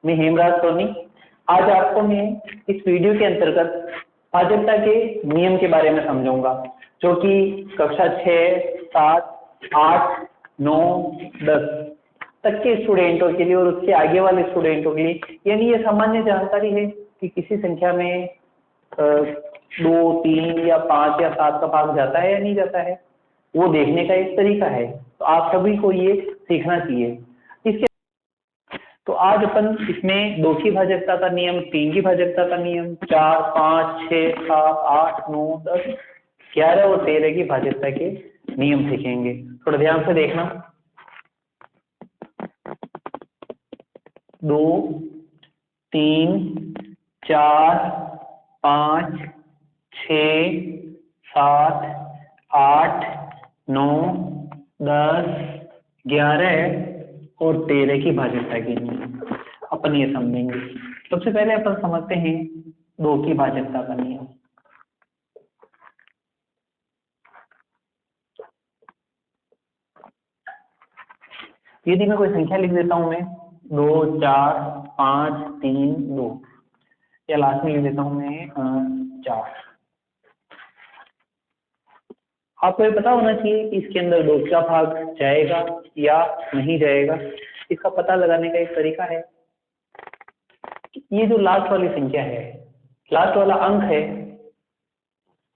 मैं हेमराज सोनी। आज आपको मैं इस वीडियो के अंतर्गत भाजकता के नियम के बारे में समझाऊंगा, जो कि कक्षा 6, 7, 8, 9, 10 तक के स्टूडेंटों के लिए और उसके आगे वाले स्टूडेंटों के लिए, यानी ये सामान्य जानकारी है कि किसी संख्या में 2, 3 या 5 या 7 का भाग जाता है या नहीं जाता है, वो देखने का एक तरीका है। तो आप सभी को ये सीखना चाहिए। इसके तो आज अपन इसमें 2 की भाजकता का नियम, 3 की भाजकता का नियम, 4, 5, 6, 7, 8, 9, 10, 11 और 13 की भाजकता के नियम सीखेंगे। थोड़ा ध्यान से देखना। 2, 3, 4, 5, 6, 7, 8, 9, 10, 11 और 13 की भाजकता के नियम अपन ये समझेंगे। सबसे पहले अपन समझते हैं 2 की भाजकता का नियम। यदि मैं कोई संख्या लिख देता हूं, मैं 2, 4, 5, 3, 2, या लास्ट में लिख देता हूं मैं 4। आपको ये पता होना चाहिए कि इसके अंदर 2 का भाग जाएगा या नहीं जाएगा। इसका पता लगाने का एक तरीका है, ये जो लास्ट वाली संख्या है, लास्ट वाला अंक है,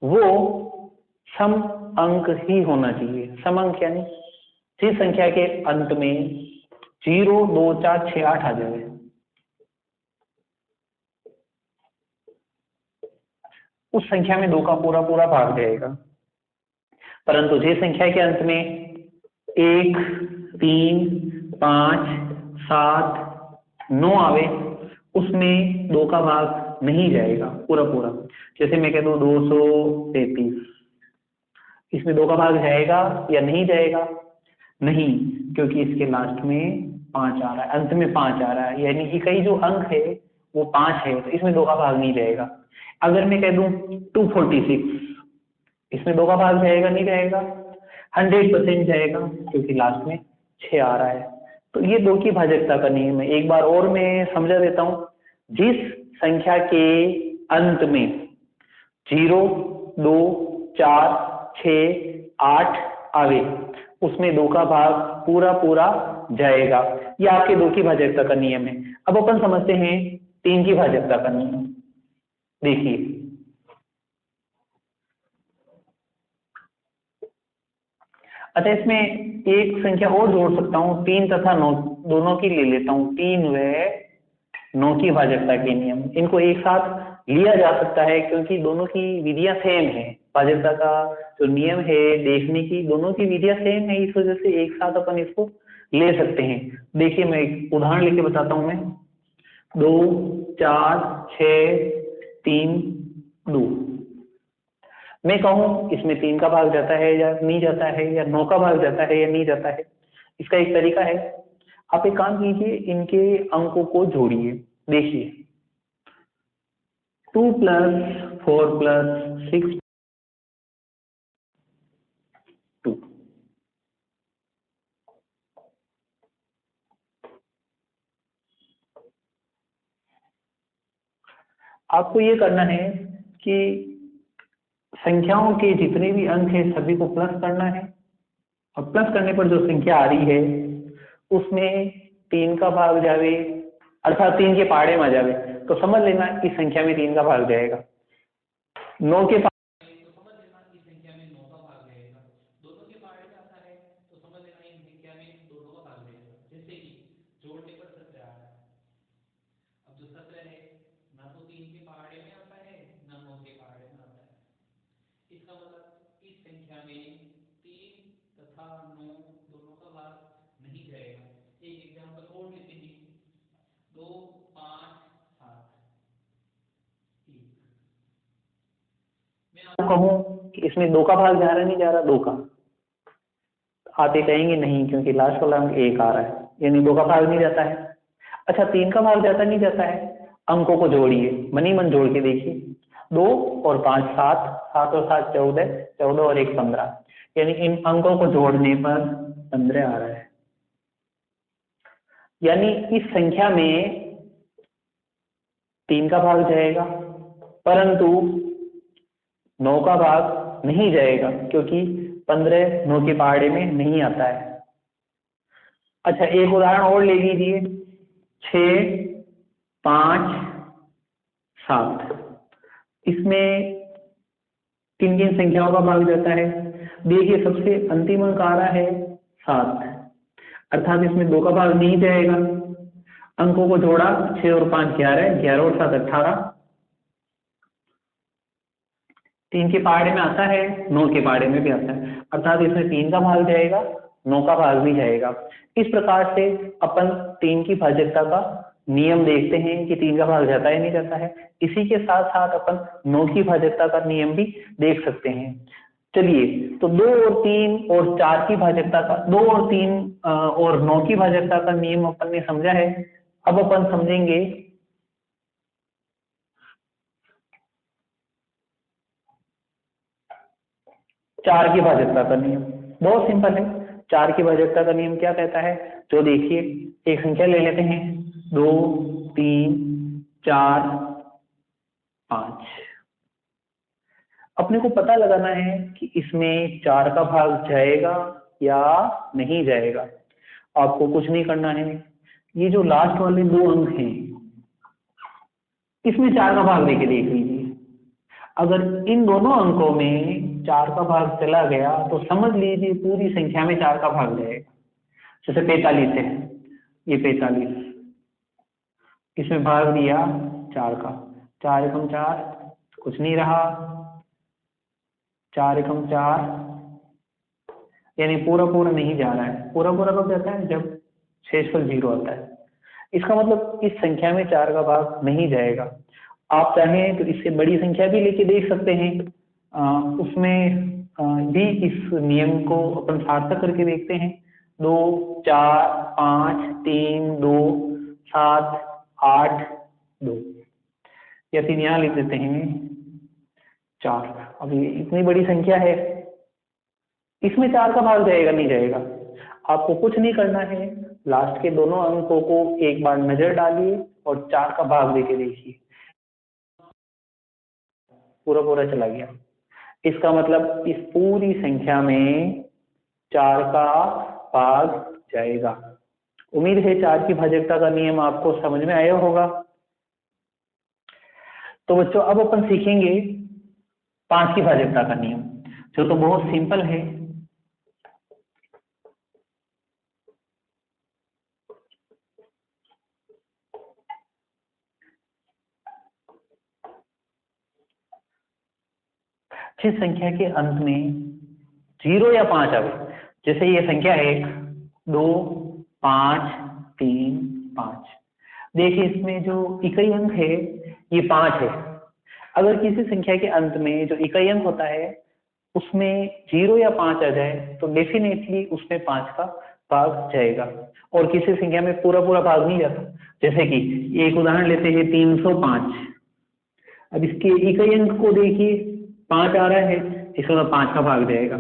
वो सम अंक ही होना चाहिए। सम अंक यानी जिस संख्या के अंत में 0, 2, 4, 6, 8 आ जाए, उस संख्या में 2 का पूरा पूरा भाग जाएगा। परंतु जिस संख्या के अंत में 1, 3, 5, 7, 9 आवे, उसमें 2 का भाग नहीं जाएगा पूरा पूरा। जैसे मैं कह दूं 233, इसमें 2 का भाग जाएगा या नहीं जाएगा? नहीं, क्योंकि इसके लास्ट में 5 आ रहा है, अंत में 5 आ रहा है, यानी कि कई जो अंक है वो 5 है, तो इसमें 2 का भाग नहीं जाएगा। अगर मैं कह दूं 246, इसमें 2 का भाग जाएगा नहीं जाएगा? 100% जाएगा, क्योंकि लास्ट में 6 आ रहा है। तो ये 2 की भाजकता का नियम है। एक बार और मैं समझा देता हूं। जिस संख्या के अंत में 0, 2, 4, 6, 8 आवे, उसमें 2 का भाग पूरा पूरा जाएगा। ये आपके 2 की भाजकता का नियम है। अब अपन समझते हैं 3 की भाजकता का नियम। देखिए, अच्छा, इसमें एक संख्या और जोड़ सकता हूँ, 3 तथा 9 दोनों की ले लेता हूँ। 3 व 9 की भाजकता के नियम, इनको एक साथ लिया जा सकता है क्योंकि दोनों की विधियां सेम है। भाजकता का जो नियम है देखने की, दोनों की विधियां सेम है, इस वजह से एक साथ अपन इसको ले सकते हैं। देखिए, मैं एक उदाहरण लेके बताता हूँ। मैं 2, 4, 6, 3, 2, मैं कहूँ इसमें 3 का भाग जाता है या नहीं जाता है, या 9 का भाग जाता है या नहीं जाता है। इसका एक तरीका है, आप एक काम कीजिए, इनके अंकों को जोड़िए। देखिए, 2 + 4 + 6, 2। आपको ये करना है कि संख्याओं के जितने भी अंक हैं सभी को प्लस करना है, और प्लस करने पर जो संख्या आ रही है उसमें 3 का भाग जावे, अर्थात 3 के पहाड़े में आ जावे, तो समझ लेना इस संख्या में 3 का भाग जाएगा। 9 के पहाड़े में, तो समझ लेना इस संख्या में 9 का भाग जाएगा। दोनों के पहाड़े में आता है, तो समझ लेना इन संख्या में दोनों का भाग जाएगा। जैसे कि जोड़ने पर 17 आ रहा है। अब जो 17 है, ना तो 3 के पहाड़े में आता है, ना 9 के पहाड़े में आता है। इसका मतलब इस संख्या में 3 तथा 9 दोनों का भाग नहीं जाएगा। एक एग्जांपल और लेते हैं। 2, 5, 7, 1। मैं आपको कहूँ कि इसमें 2 का भाग जा रहा है नहीं जा रहा? 2 का। आप ये कहेंगे नहीं, क्योंकि लास्ट वाला अंक 1 आ रहा है, यानी 2 का भाग नहीं जाता है। अच्छा, 3 का भाग जाता नहीं जाता है? अंकों को जोड़िए, मनी मन जोड़ के देखिए। 2 और 5 7, 7 और 7 14, 14 और 1 15, यानी इन अंकों को जोड़ने पर 15 आ रहा है। यानी इस संख्या में 3 का भाग जाएगा, परंतु 9 का भाग नहीं जाएगा क्योंकि 15 9 के पहाड़े में नहीं आता है। अच्छा, एक उदाहरण और ले लीजिए, 6 5 7। इसमें किन किन संख्याओं का भाग जाता है? देखिए, सबसे अंतिम अंक आ रहा है 7, अर्थात इसमें 2 का भाग नहीं जाएगा। अंकों को जोड़ा, 6 और 5 11, 11 और 7 18। 3 के पहाड़े में आता है, 9 के पहाड़े में भी आता है, अर्थात इसमें 3 का भाग जाएगा, 9 का भाग भी जाएगा। इस प्रकार से अपन 3 की भाज्यता का नियम देखते हैं कि 3 का भाग जाता है नहीं जाता है। इसी के साथ साथ अपन 9 की भाज्यता का नियम भी देख सकते हैं। चलिए, तो 2 और 3 और 4 की भाज्यता का, 2 और 3 और 9 की भाज्यता का नियम अपन ने समझा है। अब अपन समझेंगे 4 की भाज्यता का नियम। बहुत सिंपल है। 4 की भाज्यता का नियम क्या कहता है? जो देखिए, एक संख्या ले लेते हैं, 2 3 4 5। अपने को पता लगाना है कि इसमें 4 का भाग जाएगा या नहीं जाएगा। आपको कुछ नहीं करना है, ये जो लास्ट वाले 2 अंक हैं, इसमें 4 का भाग देके देख लीजिए। अगर इन दोनों अंकों में 4 का भाग चला गया तो समझ लीजिए पूरी संख्या में 4 का भाग जाएगा। जैसे 45 है, ये 45, इसमें भाग दिया 4 का, 4 एकम 4, कुछ नहीं रहा, 4 एकम 4, यानी पूरा पूरा नहीं जा रहा है। पूरा पूरा कब जाता है? जब शेषफल 0 आता है। इसका मतलब इस संख्या में 4 का भाग नहीं जाएगा। आप चाहें तो इससे बड़ी संख्या भी लेके देख सकते हैं, उसमें भी इस नियम को अपन सार्थक करके देखते हैं। 2 4 5 3 2 7 8 2, या फिर यहाँ लिख देते हैं 4। अब ये इतनी बड़ी संख्या है, इसमें 4 का भाग जाएगा नहीं जाएगा? आपको कुछ नहीं करना है, लास्ट के दोनों अंकों को एक बार नजर डालिए और 4 का भाग देके देखिए, पूरा पूरा चला गया। इसका मतलब इस पूरी संख्या में 4 का भाग जाएगा। उम्मीद है 4 की भाज्यता का नियम आपको समझ में आया होगा। तो बच्चों, अब अपन सीखेंगे 5 की भाज्यता का नियम, जो तो बहुत सिंपल है। जिस संख्या के अंत में 0 या 5 आवे, जैसे ये संख्या 1 2 5 3 5, देखिए इसमें जो इकाई अंक है ये 5 है। अगर किसी संख्या के अंत में जो इकाई अंक होता है उसमें 0 या 5 आ जाए तो डेफिनेटली उसमें 5 का भाग जाएगा, और किसी संख्या में पूरा पूरा भाग नहीं जाता। जैसे कि एक उदाहरण लेते हैं 305। अब इसके इकाई अंक को देखिए, 5 आ रहा है, इसका 5 का भाग जाएगा।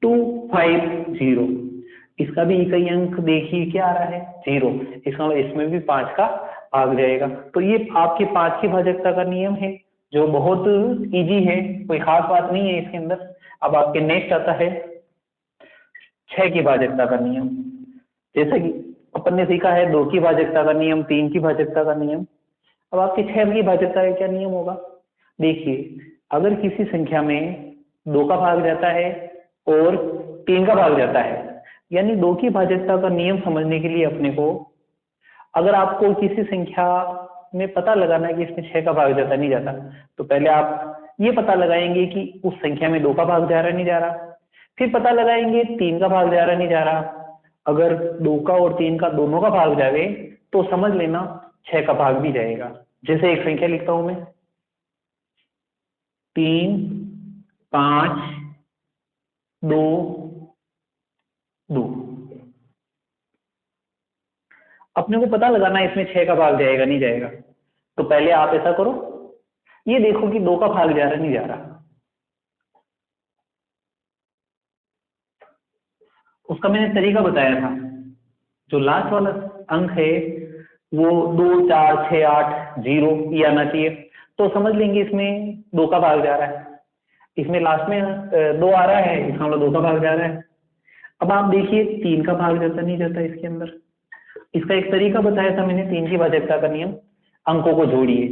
250, इसका भी इकाई अंक देखिए क्या आ रहा है? 0, इसका मतलब इसमें भी 5 का भाग जाएगा। तो ये आपके 5 की भाज्यता का नियम है, जो बहुत इजी है, कोई खास बात नहीं है इसके अंदर। अब आपके नेक्स्ट आता है 6 की भाज्यता का नियम। जैसे कि अपन ने सीखा है 2 की भाज्यता का नियम, 3 की भाज्यता का नियम। अब आपकी 6 की भाज्यता का क्या नियम होगा? देखिए, अगर किसी संख्या में 2 का भाग जाता है और 3 का भाग जाता है, यानी 2 की भाज्यता का नियम समझने के लिए अपने को, अगर आपको किसी संख्या में पता लगाना है कि इसमें 6 का भाग जाता नहीं जाता, तो पहले आप ये पता लगाएंगे कि उस संख्या में 2 का भाग जा रहा नहीं जा रहा, फिर पता लगाएंगे 3 का भाग जा रहा नहीं जा रहा। अगर 2 का और 3 का दोनों का भाग जावे तो समझ लेना 6 का भाग भी जाएगा। जैसे एक संख्या लिखता हूं मैं, 3 5 2 2। अपने को पता लगाना है इसमें 6 का भाग जाएगा नहीं जाएगा, तो पहले आप ऐसा करो, ये देखो कि 2 का भाग जा रहा नहीं जा रहा। उसका मैंने तरीका बताया था, जो लास्ट वाला अंक है वो 2 4 6 8 0 ये आना चाहिए। तो समझ लेंगे इसमें 2 का भाग जा रहा है, इसमें लास्ट में 2 आ रहा है, इसका मतलब 2 का भाग जा रहा है। अब आप देखिए 3 का भाग जाता नहीं जाता इसके अंदर। इसका एक तरीका बताया था मैंने 3 की भाजकता का नियम। अंकों को जोड़िए,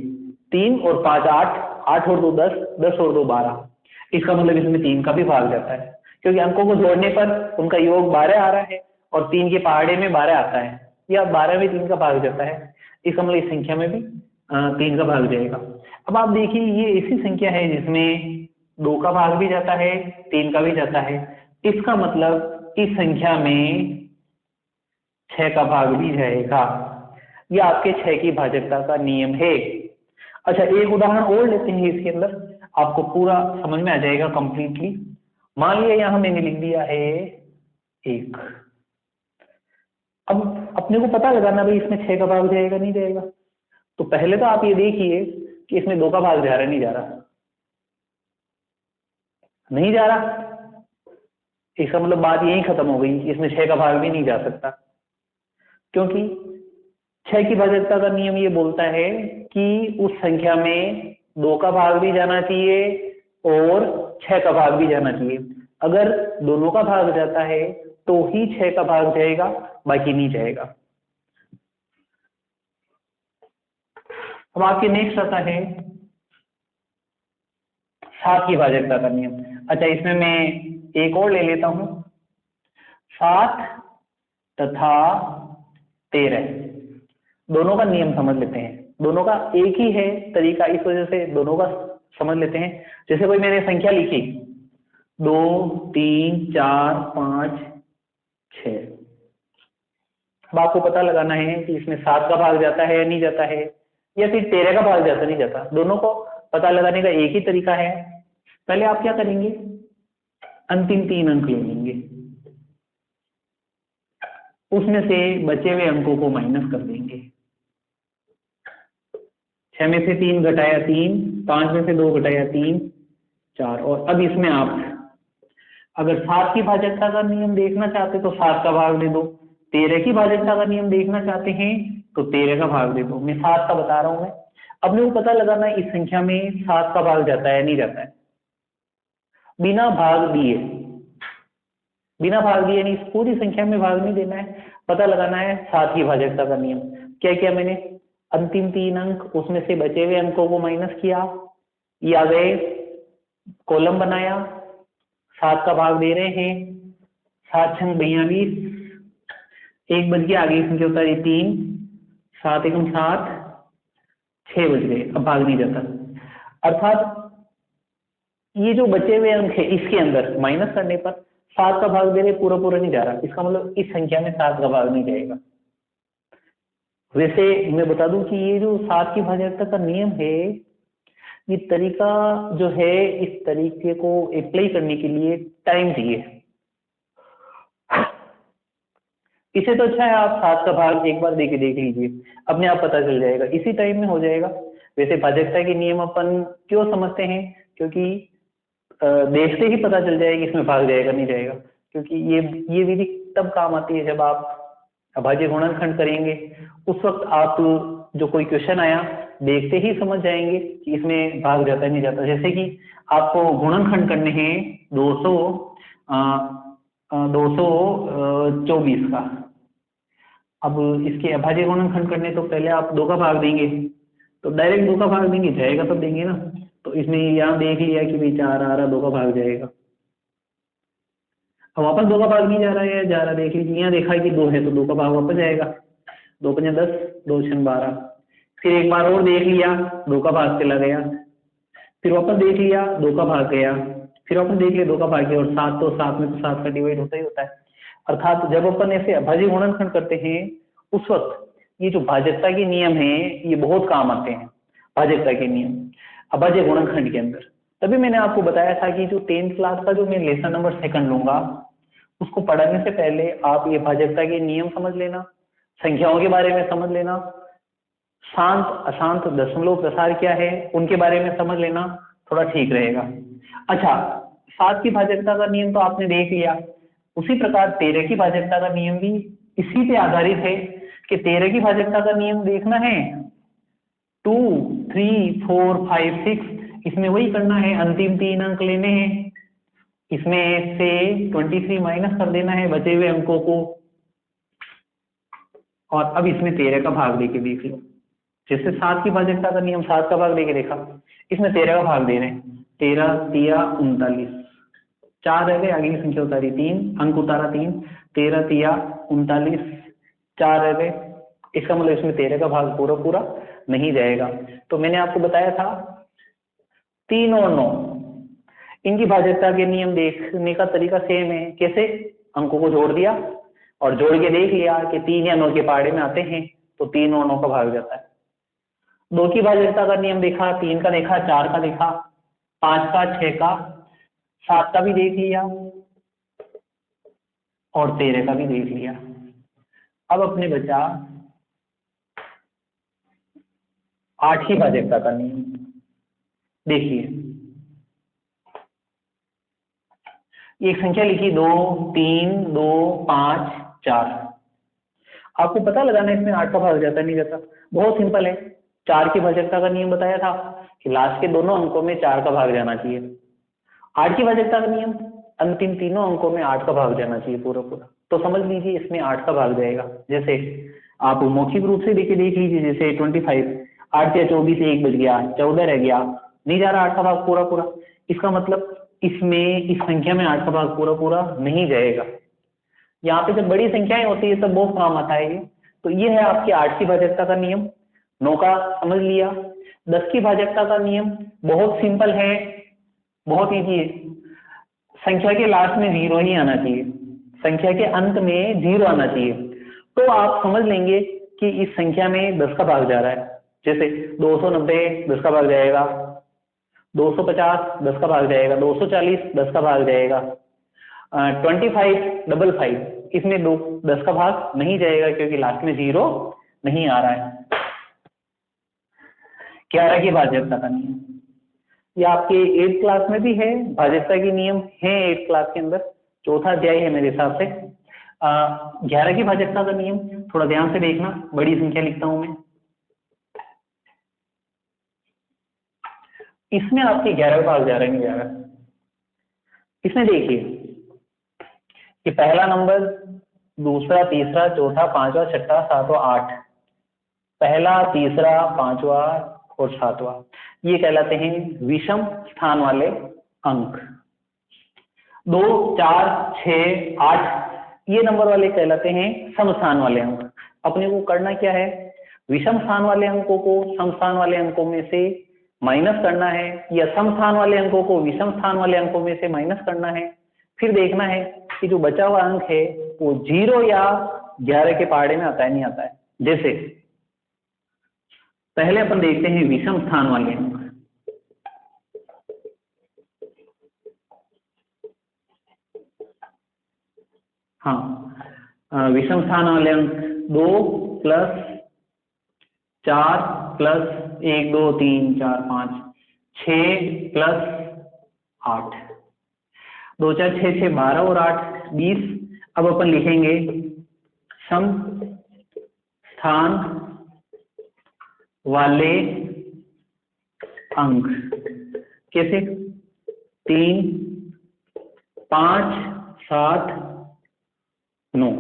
3 और 5 8, 8 और 2 10, 10 और 2 12। इसका मतलब इसमें 3 का भी भाग जाता है, क्योंकि अंकों को जोड़ने पर उनका योग 12 आ रहा है और 3 के पहाड़े में 12 आता है, या 12 में 3 का भाग जाता है। इसका मतलब इस संख्या में भी 3 का भाग जाएगा। अब आप देखिए ये ऐसी संख्या है जिसमें 2 का भाग भी जाता है, 3 का भी जाता है। इसका मतलब इस संख्या में 6 का भाग भी जाएगा। यह आपके 6 की भाजकता का नियम है। अच्छा, एक उदाहरण और लेते हैं इसके अंदर, आपको पूरा समझ में आ जाएगा कंप्लीटली। मान लिया यहां मैंने लिख दिया है 1। अब अपने को पता लगाना भाई इसमें 6 का भाग जाएगा नहीं जाएगा। तो पहले तो आप ये देखिए कि इसमें 2 का भाग जा रहा है नहीं जा रहा, नहीं जा रहा। इसका मतलब बात यही खत्म हो गई, इसमें 6 का भाग भी नहीं जा सकता, क्योंकि 6 की भाजकता का नियम ये बोलता है कि उस संख्या में 2 का भाग भी जाना चाहिए और 6 का भाग भी जाना चाहिए। अगर दोनों का भाग जाता है तो ही 6 का भाग जाएगा, बाकी नहीं जाएगा। अब आपके नेक्स्ट आता है 7 की भाजकता का नियम। अच्छा, इसमें मैं एक और ले लेता हूं, 7 तथा 13, दोनों का नियम समझ लेते हैं। दोनों का एक ही है तरीका, इस वजह से दोनों का समझ लेते हैं। जैसे कोई मैंने संख्या लिखी 2 3 4 5 6। अब आपको पता लगाना है कि इसमें 7 का भाग जाता है या नहीं जाता है, या फिर 13 का भाग जाता नहीं जाता। दोनों को पता लगाने का एक ही तरीका है। पहले आप क्या करेंगे, अंतिम 3 अंक ले लेंगे, उसमें से बचे हुए अंकों को माइनस कर देंगे। 6 में से 3 घटाया 3, 5 में से 2 घटाया 3, 4। और अब इसमें आप अगर 7 की भाजकता का नियम देखना चाहते तो 7 का भाग दे दो, 13 की भाजकता का नियम देखना चाहते हैं तो 13 का भाग दे दो। मैं 7 का बता रहा हूं मैं। अपने को पता लगाना है इस संख्या में 7 का भाग जाता है नहीं जाता है, बिना भाग दिए। बिना भाग दिए नहीं, इस पूरी संख्या में भाग नहीं देना है, पता लगाना है 7 की भाजकता का नियम। क्या किया मैंने, अंतिम 3 अंक, उसमें से बचे हुए अंकों को माइनस किया, ये आ गए, कॉलम बनाया, 7 का भाग दे रहे हैं, 7 छंग 42, 1 बच गया, आगे संख्या होता है 3, 7 एकम 7, 6 बच गए, अब भाग नहीं जाता। अर्थात ये जो बचे हुए अंक है इसके अंदर माइनस करने पर 7 का भाग दे रहे, पूरा पूरा नहीं जा रहा। इसका मतलब इस संख्या में 7 का भाग नहीं जाएगा। वैसे मैं बता दूं कि ये जो 7 की भाजकता का नियम है, ये तरीका जो है, इस तरीके को अप्लाई करने के लिए टाइम चाहिए। इसे तो अच्छा है आप 7 का भाग एक बार देख लीजिए, अपने आप पता चल जाएगा, इसी टाइम में हो जाएगा। वैसे भाजकता के नियम अपन क्यों समझते हैं, क्योंकि देखते ही पता चल जाएगा इसमें भाग जाएगा नहीं जाएगा। क्योंकि ये विधि तब काम आती है जब आप अभाज्य गुणनखंड करेंगे, उस वक्त आप जो कोई क्वेश्चन आया देखते ही समझ जाएंगे कि इसमें भाग जाता है नहीं जाता। जैसे कि आपको गुणनखंड करने हैं 224 का। अब इसके अभाज्य गुणनखंड करने तो पहले आप 2 का भाग देंगे, तो डायरेक्ट 2 का भाग देंगे, जाएगा तब देंगे ना। तो इसमें यहाँ देख लिया कि भाई 4 आ रहा, 2 का भाग जाएगा। अब वापस 2 का भाग नहीं जा रहा है, जा रहा, देख लीजिए, यहाँ देखा कि 2 है तो 2 का भाग वापस जाएगा। 2 5 10, 2 6 12। फिर एक बार और देख लिया, 2 का भाग चला गया, फिर वापस देख लिया, 2 का भाग गया, फिर वापस देख लिया, 2 का भाग गया। और 7 तो 7 में तो 7 का डिवाइड होता ही होता है। अर्थात जब अपन ऐसे अभाज्य गुणनखंड करते हैं उस वक्त ये जो भाजकता के नियम है ये बहुत काम आते हैं। भाजकता के नियम अभाज्य गुणनखंड के अंदर, तभी मैंने आपको बताया था कि जो 10th क्लास का जो मैं लेसन नंबर 2 लूंगा, उसको पढ़ने से पहले आप ये भाजकता के नियम समझ लेना, संख्याओं के बारे में समझ लेना, शांत अशांत दशमलव प्रसार क्या है उनके बारे में समझ लेना, थोड़ा ठीक रहेगा। अच्छा, 7 की भाजकता का नियम तो आपने देख लिया, उसी प्रकार 13 की भाजकता का नियम भी इसी पे आधारित है कि 13 की भाजकता का नियम देखना है, 2, 3, 4, 5, 6, इसमें वही करना है, अंतिम 3 अंक लेने हैं, इसमें से 23 माइनस कर देना है बचे हुए अंकों को, और अब इसमें 13 का भाग देके देख लो। जैसे 7 की भाजकता का नियम, 7 का भाग देके देखा, इसमें 13 का भाग दे रहे हैं, 13 तिया 39, 4 रह गए, आगे की संख्या उतारी 3, अंक उतारा 3, 13 तिया 39, 4 रह गए। इसका मतलब इसमें 13 का भाग पूरा पूरा नहीं जाएगा। तो मैंने आपको बताया था 3 और 9 इनकी भाजकता के नियम देखने का तरीका सेम है। कैसे? अंकों को जोड़ दिया और जोड़ के देख लिया कि 3 या 9 के पहाड़े में आते हैं, तो 3 और 9 का भाग जाता है। 2 की भाजकता का नियम देखा, 3 का देखा, 4 का देखा, 5 का, 6 का, 7 का भी देख लिया और 13 का भी देख लिया। अब अपने बचा 8 की भाजकता का नियम। देखिए, एक संख्या लिखी 2, 3, 2, 5, 4। आपको पता लगाना है इसमें 8 का भाग जाता नहीं जाता। बहुत सिंपल है। 4 की भाजकता का नियम बताया था कि लास्ट के दोनों अंकों में 4 का भाग जाना चाहिए। 8 की भाजकता का नियम, अंतिम तीनों अंकों में 8 का भाग जाना चाहिए पूरा पूरा। तो समझ लीजिए इसमें 8 का भाग जाएगा। जैसे आप मौखिक रूप से देख लीजिए, जैसे 25, 8 या 24, 1 बच गया, 14 रह गया, नहीं जा रहा 8 का भाग पूरा पूरा। इसका मतलब इसमें इस संख्या में 8 का भाग पूरा पूरा नहीं जाएगा। यहाँ पे जब बड़ी संख्याएं होती है तब बहुत काम आता है ये। तो ये है आपकी 8 की भाजकता का नियम। 9 का समझ लिया। 10 की भाजकता का नियम बहुत सिंपल है, बहुत इजी है। संख्या के लास्ट में 0 ही आना चाहिए, संख्या के अंत में 0 आना चाहिए, तो आप समझ लेंगे कि इस संख्या में 10 का भाग जा रहा है। जैसे 290 10 का भाग जाएगा, 250 10 का भाग जाएगा, 240 10 का भाग जाएगा, 25 55 इसमें 10 का भाग नहीं जाएगा क्योंकि लास्ट में 0 नहीं आ रहा है। 11 की भाजकता का नियम, ये आपके 8th क्लास में भी है, भाजकता के नियम है 8th क्लास के अंदर, चौथा अध्याय है मेरे हिसाब से। 11 की भाजकता का नियम थोड़ा ध्यान से देखना, बड़ी संख्या लिखता हूं मैं। इसमें आपके 11 भाग जा रहे हैं 11। इसमें देखिए कि पहला नंबर, दूसरा, तीसरा, चौथा, पांचवा, छठा, सातवां, 8, पहला, तीसरा, पांचवा और सातवां, ये कहलाते हैं विषम स्थान वाले अंक। 2, 4, 6, 8 ये नंबर वाले कहलाते हैं सम स्थान वाले अंक। अपने को करना क्या है, विषम स्थान वाले अंकों को सम स्थान वाले अंकों में से माइनस करना है, या सम स्थान वाले अंकों को विषम स्थान वाले अंकों में से माइनस करना है। फिर देखना है कि जो बचा हुआ अंक है वो 0 या 11 के पहाड़े में आता है नहीं आता है। जैसे पहले अपन देखते हैं विषम स्थान वाले अंक। हाँ, विषम स्थान वाले अंक 2 + 4 + 1 2 3 4 5 6 + 8, 2 4 6 6 12 और 8 20। अब अपन लिखेंगे सम स्थान वाले अंक। कैसे? 3 5 7 9।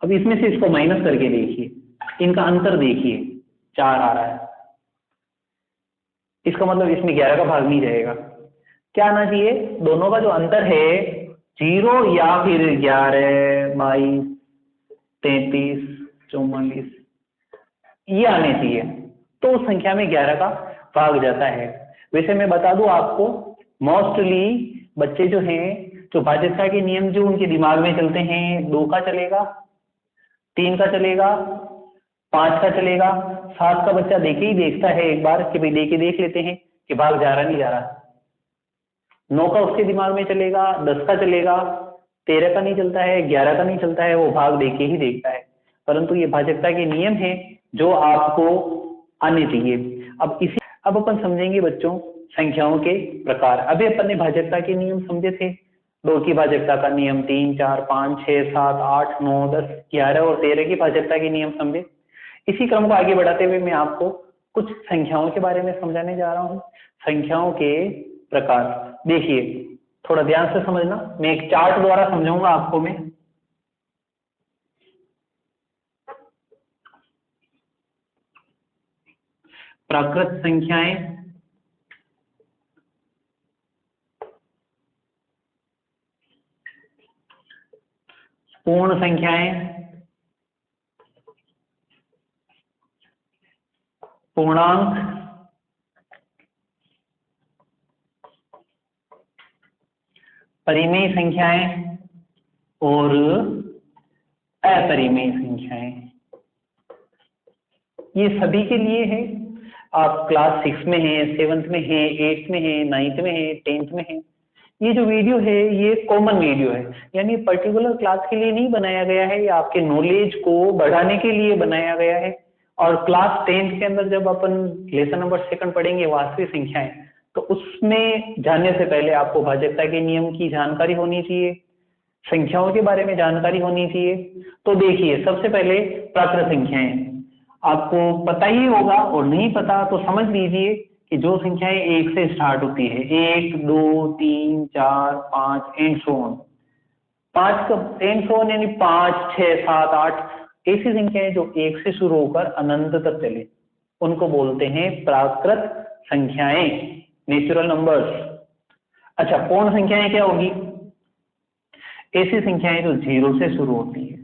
अब इसमें से इसको माइनस करके देखिए, इनका अंतर देखिए, 4 आ रहा है। इसका मतलब इसमें 11 का भाग नहीं जाएगा। क्या आना चाहिए? दोनों का जो अंतर है 0 या फिर 11, 22, 33, 44 ये आने चाहिए, तो उस संख्या में 11 का भाग जाता है। वैसे मैं बता दूं आपको, मोस्टली बच्चे जो हैं, जो भाजकता के नियम जो उनके दिमाग में चलते हैं, 2 का चलेगा, 3 का चलेगा, 5 का चलेगा, 7 का बच्चा देखे ही देखता है एक बार कि भाई देखे देख लेते हैं कि भाग जा रहा नहीं जा रहा। 9 का उसके दिमाग में चलेगा, 10 का चलेगा, 13 का नहीं चलता है, 11 का नहीं चलता है, वो भाग देखे ही देखता है। परंतु ये भाजकता के नियम हैं जो आपको आने चाहिए। अब अपन समझेंगे बच्चों संख्याओं के प्रकार। अभी अपन ने भाजकता के नियम समझे थे, 2 की भाजकता का नियम, 3 4 5 6 7 8 9 10 11 और 13 की भाजकता के नियम समझे। इसी क्रम को आगे बढ़ाते हुए मैं आपको कुछ संख्याओं के बारे में समझाने जा रहा हूं। संख्याओं के प्रकार देखिए, थोड़ा ध्यान से समझना, मैं एक चार्ट द्वारा समझाऊंगा आपको मैं। प्राकृत संख्याएं, पूर्ण संख्याएं, पूर्णांक, परिमेय संख्याएं और अपरिमेय संख्याएं। ये सभी के लिए है। आप क्लास 6 में हैं, 7th में हैं, 8th में हैं, 9th में हैं, 10th में हैं। ये जो वीडियो है ये कॉमन वीडियो है, यानी पर्टिकुलर क्लास के लिए नहीं बनाया गया है, ये आपके नॉलेज को बढ़ाने के लिए बनाया गया है। और क्लास 10th के अंदर जब अपन लेसन नंबर 2 पढ़ेंगे वास्तविक संख्याएं, तो उसमें जाने से पहले आपको भाजकता के नियम की जानकारी होनी चाहिए, संख्याओं के बारे में जानकारी होनी चाहिए। तो देखिए, सबसे पहले प्राकृत संख्याएं आपको पता ही होगा, और नहीं पता तो समझ लीजिए कि जो संख्याएं 1 से स्टार्ट होती है, 1 2 3 4 5 एंड सो ऑन, 5 का एंड सो ऑन यानी 5 6 7 8, ऐसी संख्याएं जो 1 से शुरू होकर अनंत तक चले, उनको बोलते हैं प्राकृत संख्याएं, नेचुरल नंबर्स। अच्छा, पूर्ण संख्याएं क्या होगी? ऐसी संख्याएं जो 0 से शुरू होती है।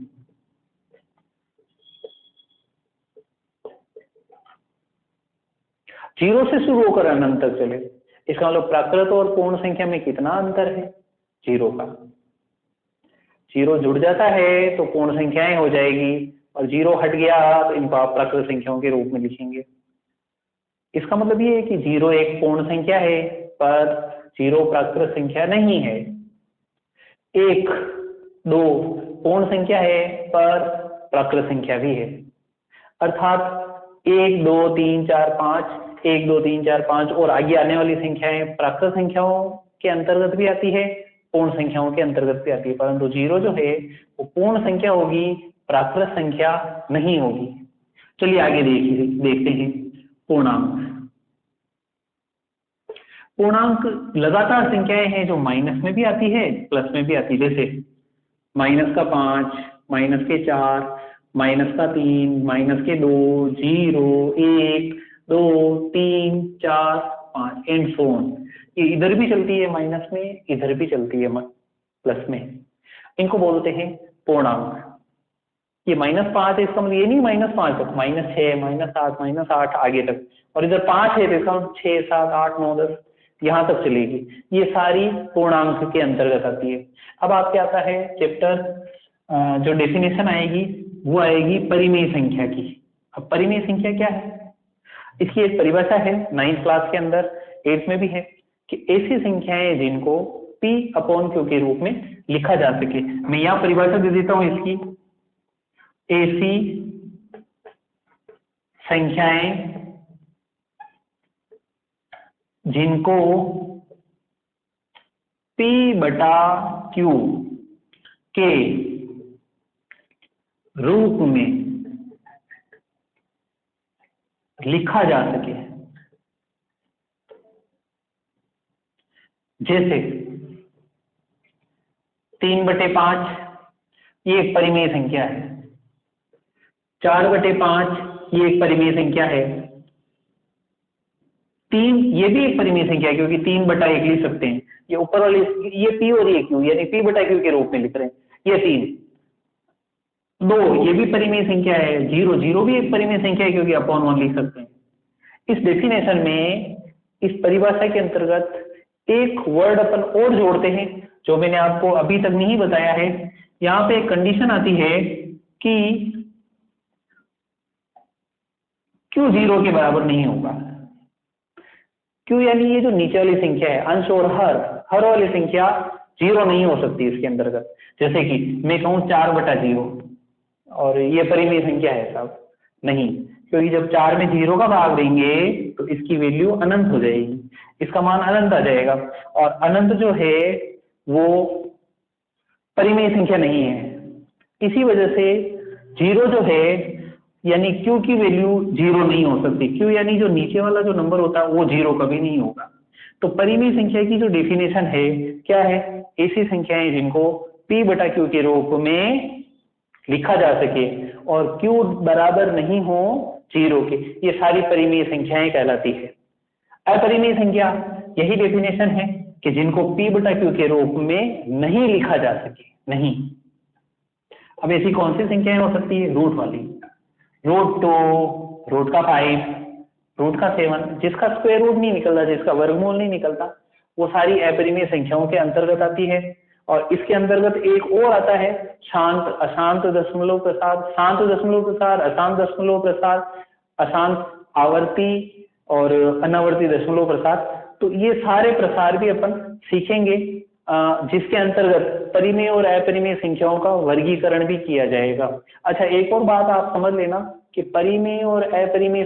जीरो से शुरू होकर अनंत तक चले, इसका मतलब प्राकृत और पूर्ण संख्या में कितना अंतर है? 0 का। 0 जुड़ जाता है तो पूर्ण संख्याएं हो जाएगी, और 0 हट गया तो इनको आप प्राकृत संख्याओं के रूप में लिखेंगे। इसका मतलब ये है कि 0 एक पूर्ण संख्या है, पर 0 प्राकृत संख्या नहीं है। 1 2 पूर्ण संख्या है, पर प्राकृत संख्या भी है। अर्थात 1 2 3 4 5, 1 2 3 4 5 और आगे आने वाली संख्याएं प्राकृत संख्याओं के अंतर्गत भी आती है, पूर्ण संख्याओं के अंतर्गत भी आती है, परंतु 0 जो है वो पूर्ण संख्या होगी, प्राकृत संख्या नहीं होगी। चलिए आगे देखते हैं पूर्णांक। पूर्णांक लगातार संख्याएं हैं जो माइनस में भी आती है, प्लस में भी आती है। जैसे माइनस का 5, माइनस के 4, माइनस का 3, माइनस के 2, 0 1 2 3 4 5 एंड सो ऑन। ये इधर भी चलती है माइनस में, इधर भी चलती है प्लस में। इनको बोलते हैं पूर्णांक। ये -5 है, इसका मतलब ये नहीं -5 तक, -6 -7 -8 आगे तक, और इधर 5 है तो इसका 6 7 8 9 10 यहां तक चलेगी। ये सारी पूर्णांक के अंतर्गत आती है। अब आपके आता है चैप्टर, जो डेफिनेशन आएगी वो आएगी परिमेय संख्या की। अब परिमेय संख्या क्या है? इसकी एक परिभाषा है 9th क्लास के अंदर, 8th में भी है, कि ऐसी संख्याएं जिनको P/Q के रूप में लिखा जा सके। मैं यहाँ परिभाषा दे देता हूं इसकी। ऐसी संख्याएं जिनको P/Q के रूप में लिखा जा सके। जैसे 3/5 ये एक परिमेय संख्या है, 4/5 ये एक परिमेय संख्या है, 3 ये भी एक परिमेय संख्या है क्योंकि 3/1 लिख सकते हैं। ये ऊपर वाली ये P और ये Q यानी P/Q के रूप में लिख रहे हैं। ये 3 2 ये भी परिमेय संख्या है, 0 भी एक परिमेय संख्या है क्योंकि अपॉन 1 लिख सकते हैं। इस डेफिनेशन में, इस परिभाषा के अंतर्गत एक वर्ड अपन और जोड़ते हैं जो मैंने आपको अभी तक नहीं बताया है। यहाँ पे एक कंडीशन आती है कि Q 0 के बराबर नहीं होगा। Q यानी ये जो नीचे वाली संख्या है, अंश और हर वाली संख्या 0 नहीं हो सकती इसके अंतर्गत। जैसे कि मैं कहूँ 4/0 और ये परिमेय संख्या है साहब, नहीं, क्योंकि जब 4 में 0 का भाग देंगे तो इसकी वैल्यू अनंत हो जाएगी, इसका मान अनंत आ जाएगा, और अनंत जो है वो परिमेय संख्या नहीं है। इसी वजह से जीरो जो है यानी क्यू की वैल्यू जीरो नहीं हो सकती। क्यू यानी जो नीचे वाला जो नंबर होता है वो जीरो कभी नहीं होगा। तो परिमेय संख्या की जो डेफिनेशन है क्या है, ऐसी संख्याएं जिनको p बटा क्यू के रूप में लिखा जा सके और q बराबर नहीं हो जीरो के, ये सारी परिमेय संख्याएं कहलाती है। अपरिमेय संख्या यही डेफिनेशन है कि जिनको p बटा क्यू के रूप में नहीं लिखा जा सके, नहीं। अब ऐसी कौन सी संख्याएं हो सकती है, रूट वाली, रूट 2, रूट का 5, रूट का 7, जिसका स्क्वायर रूट नहीं निकलता, जिसका वर्गमूल नहीं निकलता, वो सारी अपरिमेय संख्याओं के अंतर्गत आती है। और इसके अंतर्गत एक और आता है शांत अशांत दशमलव प्रसार, शांत दशमलव प्रसार, अशांत दशमलव प्रसार, अशांत आवर्ती और अनावर्ती दशमलव प्रसार। तो ये सारे प्रसार भी अपन सीखेंगे, जिसके अंतर्गत परिमेय और अपरिमेय संख्याओं का वर्गीकरण भी किया जाएगा। अच्छा, एक और बात आप समझ लेना कि परिमेय और अपरिमेय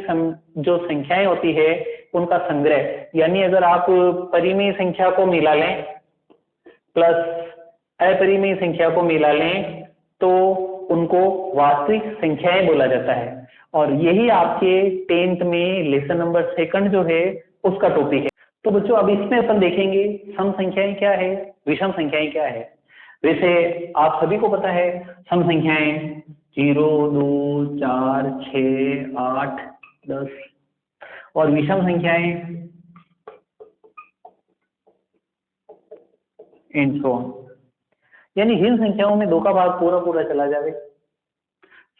जो संख्याएं होती है उनका संग्रह, यानी अगर आप परिमेय संख्या को मिला लें प्लस अपरिमेय संख्या को मिला लें तो उनको वास्तविक संख्याएं बोला जाता है। और यही आपके 10th में लेसन नंबर 2 जो है उसका टॉपिक है। तो बच्चों अब इसमें अपन देखेंगे सम संख्याएं क्या है, विषम संख्याएं क्या है। वैसे आप सभी को पता है सम संख्याएं 0, 2, 4, 6, 8, 10 और विषम संख्याएं एंड सो ऑन, यानी जिन संख्याओं में 2 का भाग पूरा पूरा चला जावे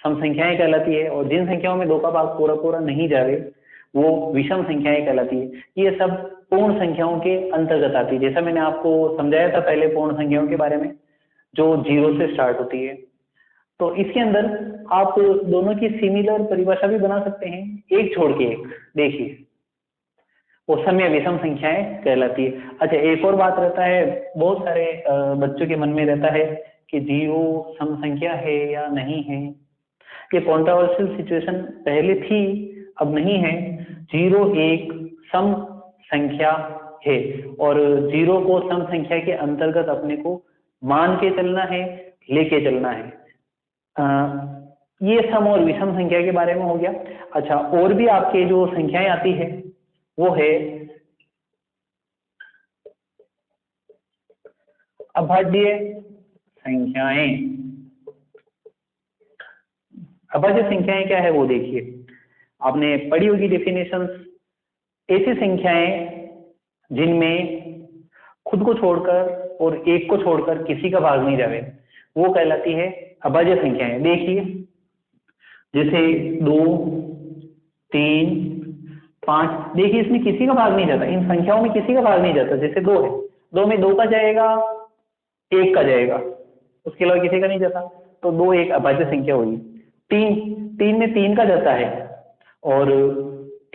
सम संख्याएं कहलाती है, और जिन संख्याओं में 2 का भाग पूरा पूरा नहीं जावे वो विषम संख्याएं कहलाती है। ये सब पूर्ण संख्याओं के अंतर्गत आती है। जैसा मैंने आपको समझाया था पहले पूर्ण संख्याओं के बारे में, जो 0 से स्टार्ट होती है। तो इसके अंदर आप दोनों की सिमिलर परिभाषा भी बना सकते हैं, एक छोड़ के एक। देखिए वो सम या विषम संख्याएं कहलाती है। अच्छा, एक और बात रहता है, बहुत सारे बच्चों के मन में रहता है कि 0 सम संख्या है या नहीं है। ये कॉन्ट्रोवर्शियल सिचुएशन पहले थी, अब नहीं है। 0 एक सम संख्या है और 0 को सम संख्या के अंतर्गत अपने को मान के चलना है, लेके चलना है। ये सम और विषम संख्या के बारे में हो गया। अच्छा, और भी आपके जो संख्याएं आती है वो है अभाज्य संख्याएं। अभाज्य संख्याएं क्या है वो देखिए, आपने पढ़ी होगी डेफिनेशंस। ऐसी संख्याएं जिनमें खुद को छोड़कर और एक को छोड़कर किसी का भाग नहीं जावे वो कहलाती है अभाज्य संख्याएं। देखिए जैसे 2, 3, 5, देखिए इसमें किसी का भाग नहीं जाता, इन संख्याओं में किसी का भाग नहीं जाता। जैसे 2 है, 2 में 2 का जाएगा, 1 का जाएगा, उसके अलावा किसी का नहीं जाता, तो 2 एक अभाज्य संख्या हुई। 3 में 3 का जाता है और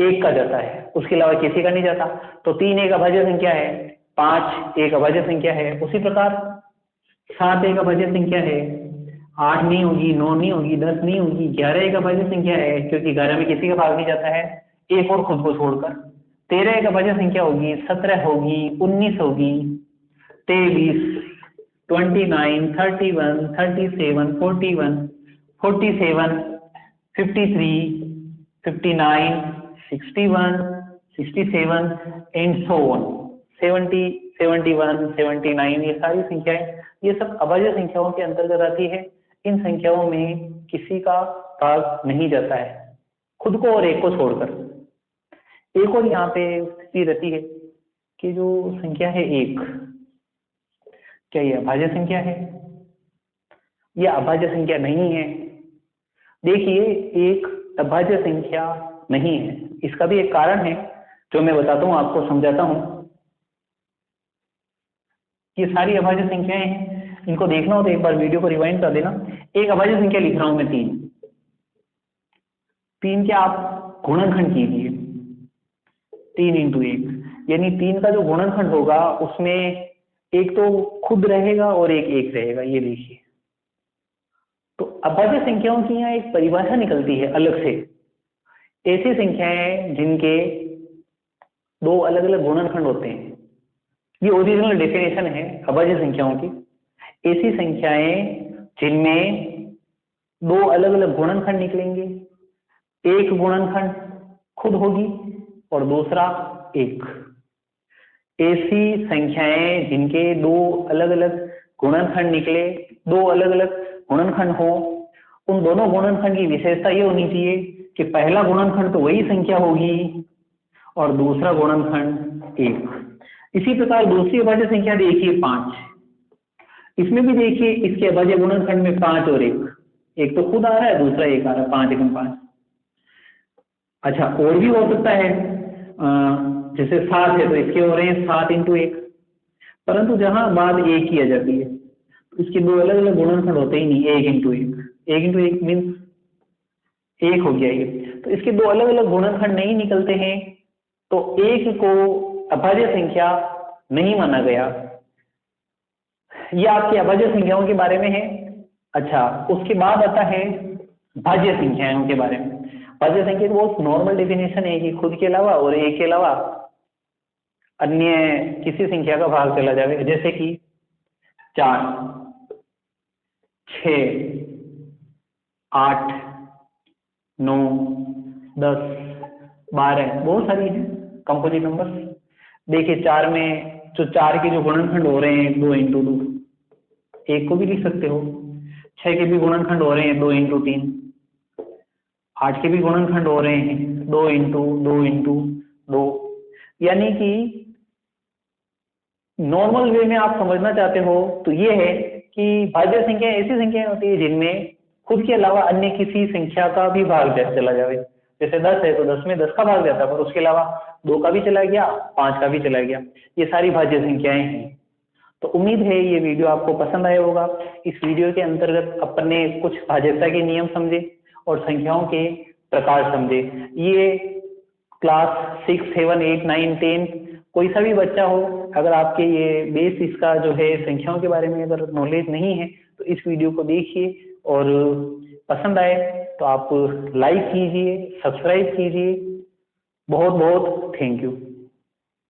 1 का जाता है, उसके अलावा किसी का नहीं जाता, तो 3 एक अभाज्य संख्या है। 5 एक अभाज्य संख्या है। उसी प्रकार 7 एक अभाज्य संख्या है। 8 नहीं होगी, 9 नहीं होगी, 10 नहीं होगी। 11 एक अभाज्य संख्या है क्योंकि 11 में किसी का भाग नहीं जाता है, एक और खुद को छोड़कर। 13 एक अभाज्य संख्या होगी, 17 होगी, 19 होगी, 23, 29, 31, 37, 41, 47, 53, 59, 61, 67 एंड सो ऑन, 70, 71, 79, ये सारी संख्याएं, ये सब अभाज्य संख्याओं के अंतर्गत आती है। इन संख्याओं में किसी का भाग नहीं जाता है, खुद को और एक को छोड़कर। एक और यहाँ पे स्थिति रहती है कि जो संख्या है 1, क्या ये अभाज्य संख्या है? यह अभाज्य संख्या नहीं है। देखिए, एक अभाज्य संख्या नहीं है, इसका भी एक कारण है जो मैं बताता हूं, आपको समझाता हूं। ये सारी अभाज्य संख्याएं हैं, इनको देखना हो तो एक बार वीडियो को रिवाइंड कर देना। एक अभाज्य संख्या लिख रहा हूं मैं 3 के आप गुणनखंड कीजिए, 3 × 1, यानी 3 का जो गुणनखंड होगा उसमें एक तो खुद रहेगा और एक रहेगा। ये देखिए, तो अभाज्य संख्याओं की यहाँ एक परिभाषा निकलती है अलग से। ऐसी संख्याएं जिनके 2 अलग अलग गुणनखंड होते हैं, ये ओरिजिनल डेफिनेशन है अभाज्य संख्याओं की। ऐसी संख्याएं जिनमें दो अलग अलग गुणनखंड निकलेंगे, एक गुणनखंड खुद होगी और दूसरा एक। ऐसी संख्याएं जिनके दो अलग अलग गुणनखंड निकले, दो अलग अलग गुणनखंड हो, उन दोनों गुणनखंड की विशेषता ये होनी चाहिए कि पहला गुणनखंड तो वही संख्या होगी और दूसरा गुणनखंड एक। इसी प्रकार दूसरी अभाज्य संख्या देखिए 5। इसमें भी देखिए इसके अभाज्य गुणनखंड में 5 और 1 तो खुद आ रहा है, दूसरा 1 आ रहा है, 5 × 5। अच्छा, और भी हो सकता है, जैसे 7 है तो इसके हो रहे हैं 7 × 1, परंतु जहां बात एक की आ जाती है इसके दो अलग अलग गुणनखंड होते ही नहीं, 1 × 1, 1 × 1 मीन्स 1 हो गया ये। तो इसके दो अलग अलग गुणनखंड नहीं निकलते हैं तो एक को अभाज्य संख्या नहीं माना गया। ये आपकी अभाज्य संख्याओं के बारे में है। अच्छा, उसके बाद आता है भाज्य संख्याओं के बारे में। भाज्य संख्या की बहुत नॉर्मल डेफिनेशन है कि खुद के अलावा और एक के अलावा अन्य किसी संख्या का भाग चला जाए, जैसे कि 4, 6, 8, 9, 10, 12, बहुत सारी है कंपोजिट नंबर्स। देखिए 4 में जो 4 के जो गुणनखंड हो रहे हैं 2 × 2, 1 को भी लिख सकते हो। 6 के भी गुणनखंड हो रहे हैं 2 × 3, 8 के भी गुणनखंड हो रहे हैं 2 × 2 × 2। यानी कि नॉर्मल वे में आप समझना चाहते हो तो ये है कि भाज्य संख्या ऐसी संख्याएं होती है जिनमें खुद के अलावा अन्य किसी संख्या का भी भाग चला जाए। जैसे 10 है तो 10 में 10 का भाग जाता है, पर उसके अलावा 2 का भी चला गया, 5 का भी चला गया। ये सारी भाज्य संख्याएं हैं। तो उम्मीद है ये वीडियो आपको पसंद आया होगा। इस वीडियो के अंतर्गत अपन ने कुछ भाज्यता के नियम समझे और संख्याओं के प्रकार समझे। ये क्लास 6, 7, 8, 9, 10 कोई सा भी बच्चा हो, अगर आपके ये बेस इसका जो है संख्याओं के बारे में अगर नॉलेज नहीं है तो इस वीडियो को देखिए और पसंद आए तो आप लाइक कीजिए, सब्सक्राइब कीजिए। बहुत बहुत थैंक यू।